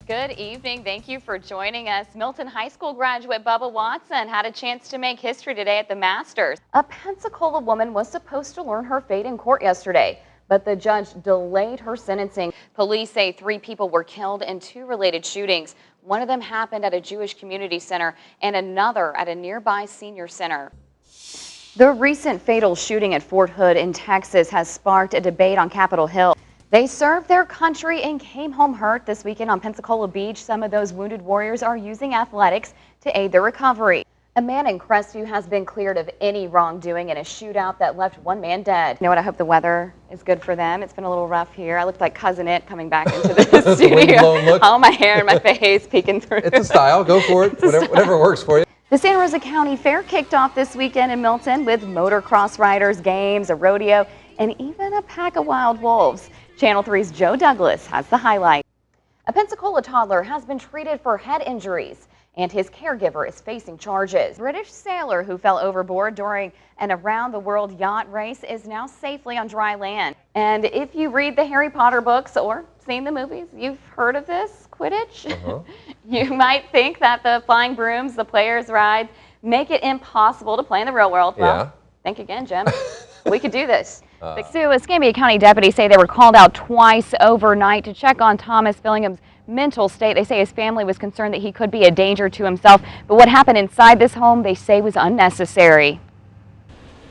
Good evening. Thank you for joining us. Milton High School graduate Bubba Watson had a chance to make history today at the Masters. A Pensacola woman was supposed to learn her fate in court yesterday, but the judge delayed her sentencing. Police say 3 people were killed in 2 related shootings. One of them happened at a Jewish community center and another at a nearby senior center. The recent fatal shooting at Fort Hood in Texas has sparked a debate on Capitol Hill. They served their country and came home hurt. This weekend on Pensacola Beach, some of those wounded warriors are using athletics to aid their recovery. A man in Crestview has been cleared of any wrongdoing in a shootout that left 1 man dead. You know what? I hope the weather is good for them. It's been a little rough here. I look like Cousin It coming back into the studio. All my hair and my face peeking through. It's a style. Go for it. Whatever works for you. The Santa Rosa County Fair kicked off this weekend in Milton with motocross riders, games, a rodeo, and even a pack of wild wolves. Channel 3's Joe Douglas has the highlight. A Pensacola toddler has been treated for head injuries, and his caregiver is facing charges. A British sailor who fell overboard during an around-the-world yacht race is now safely on dry land. And if you read the Harry Potter books or seen the movies, you've heard of this, Quidditch. You might think that the flying brooms the players ride make it impossible to play in the real world. Well, think again, Jim. We could do this. So Escambia County deputies say they were called out twice overnight to check on Thomas Fillingham's mental state. They say his family was concerned that he could be a danger to himself, but what happened inside this home they say was unnecessary.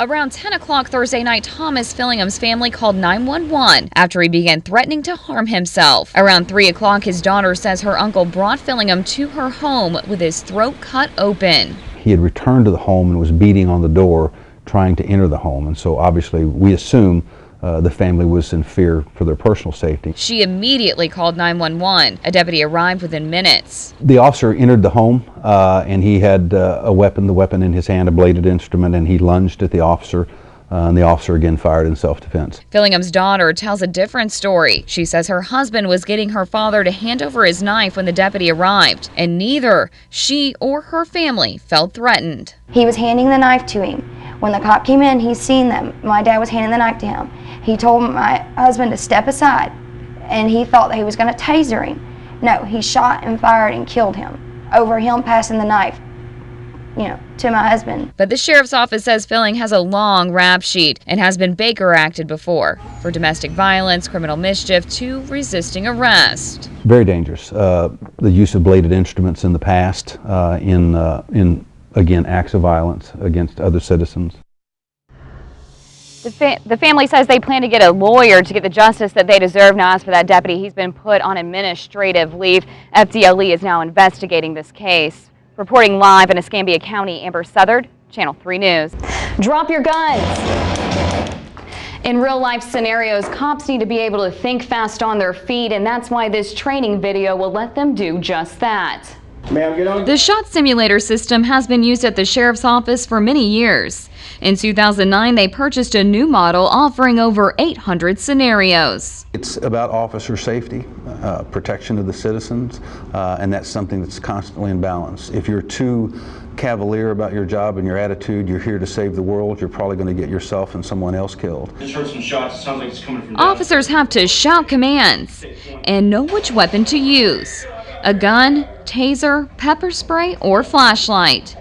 Around 10 o'clock Thursday night, Thomas Fillingham's family called 911 after he began threatening to harm himself. Around 3 o'clock, his daughter says her uncle brought Fillingham to her home with his throat cut open. He had returned to the home and was beating on the door, trying to enter the home, and so obviously we assume the family was in fear for their personal safety. She immediately called 911. A deputy arrived within minutes. The officer entered the home and he had the weapon in his hand, a bladed instrument, and he lunged at the officer. And the officer again fired in self-defense. Fillingham's daughter tells a different story. She says her husband was getting her father to hand over his knife when the deputy arrived, and neither she or her family felt threatened. He was handing the knife to him. When the cop came in, he's seen them. My dad was handing the knife to him. He told my husband to step aside, and he thought that he was going to taser him. No, he shot and fired and killed him over him passing the knife, to my husband. But the sheriff's office says Filling has a long rap sheet and has been Baker acted before for domestic violence, criminal mischief, to resisting arrest. Very dangerous. The use of bladed instruments in the past, in again, acts of violence against other citizens. The family says they plan to get a lawyer to get the justice that they deserve. Now, as for that deputy, he's been put on administrative leave. FDLE is now investigating this case. Reporting live in Escambia County, Amber Southard, Channel 3 News. Drop your guns. In real-life scenarios, cops need to be able to think fast on their feet, and that's why this training video will let them do just that. The shot simulator system has been used at the sheriff's office for many years. In 2009, they purchased a new model offering over 800 scenarios. It's about officer safety, protection of the citizens, and that's something that's constantly in balance. If you're too cavalier about your job and your attitude, you're here to save the world, you're probably going to get yourself and someone else killed. Just heard some shots. It sounds like it's coming from Officers have to shout commands and know which weapon to use. A gun, taser, pepper spray, or flashlight.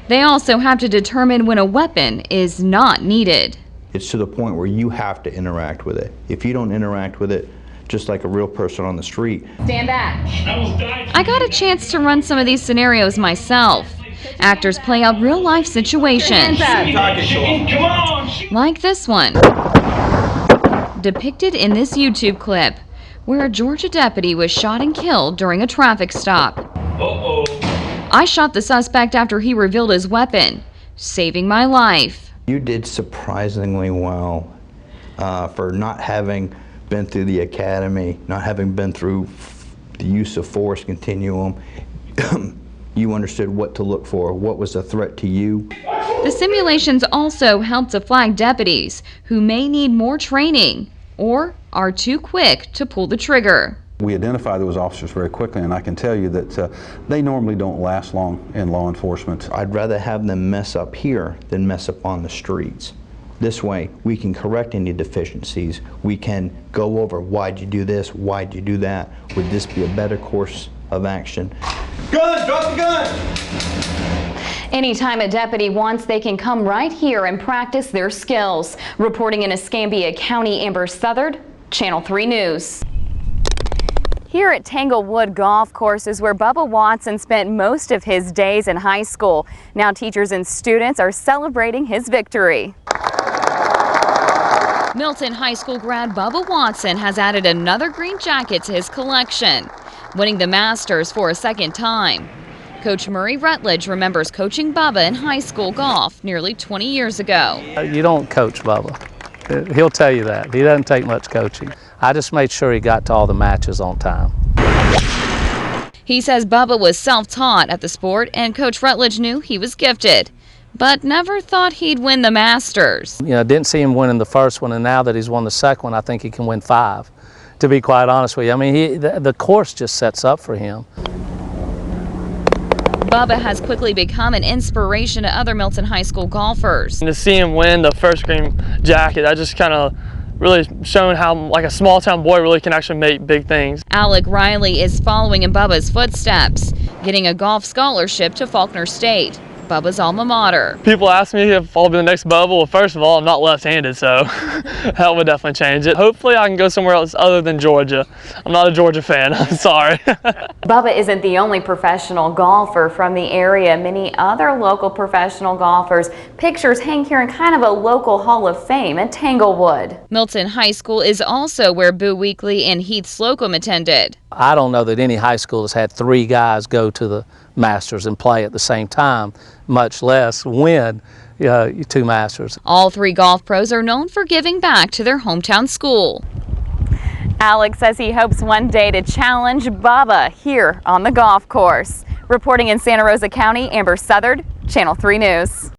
They also have to determine when a weapon is not needed. It's to the point where you have to interact with it. If you don't interact with it, just like a real person on the street. Stand back. I got a chance to run some of these scenarios myself. Actors play out real-life situations. Like this one. Depicted in this YouTube clip, where a Georgia deputy was shot and killed during a traffic stop. I shot the suspect after he revealed his weapon, saving my life. You did surprisingly well for not having been through the academy, not having been through the use of force continuum. You understood what to look for, what was a threat to you. The simulations also help to flag deputies who may need more training or are too quick to pull the trigger. We identify those officers very quickly, and I can tell you that they normally don't last long in law enforcement. I'd rather have them mess up here than mess up on the streets. This way, we can correct any deficiencies. We can go over, why'd you do this? Why'd you do that? Would this be a better course of action? Gun! Drop the gun! Anytime a deputy wants, they can come right here and practice their skills. Reporting in Escambia County, Amber Southard, Channel 3 News. Here at Tanglewood Golf Course is where Bubba Watson spent most of his days in high school. Now teachers and students are celebrating his victory. Milton High School grad Bubba Watson has added another green jacket to his collection, winning the Masters for a second time. Coach Murray Rutledge remembers coaching Bubba in high school golf nearly 20 years ago. You don't coach Bubba. He'll tell you that. He doesn't take much coaching. I just made sure he got to all the matches on time. He says Bubba was self-taught at the sport and Coach Rutledge knew he was gifted, but never thought he'd win the Masters. You know, didn't see him winning the first one, and now that he's won the second one, I think he can win 5, to be quite honest with you. I mean, the course just sets up for him. Bubba has quickly become an inspiration to other Milton High School golfers. And to see him win the first green jacket, that just kind of really shown how like a small town boy really can actually make big things. Alec Riley is following in Bubba's footsteps, getting a golf scholarship to Faulkner State, Bubba's alma mater. People ask me if I'll be the next Bubba. Well, first of all, I'm not left-handed, so that would definitely change it. Hopefully I can go somewhere else other than Georgia. I'm not a Georgia fan, I'm sorry. Bubba isn't the only professional golfer from the area. Many other local professional golfers. Pictures hang here in kind of a local Hall of Fame at Tanglewood. Milton High School is also where Boo Weekley and Heath Slocum attended. I don't know that any high school has had 3 guys go to the Masters and play at the same time, much less win 2 Masters. All 3 golf pros are known for giving back to their hometown school. Alex says he hopes one day to challenge Bubba here on the golf course. Reporting in Santa Rosa County, Amber Southard, Channel 3 News.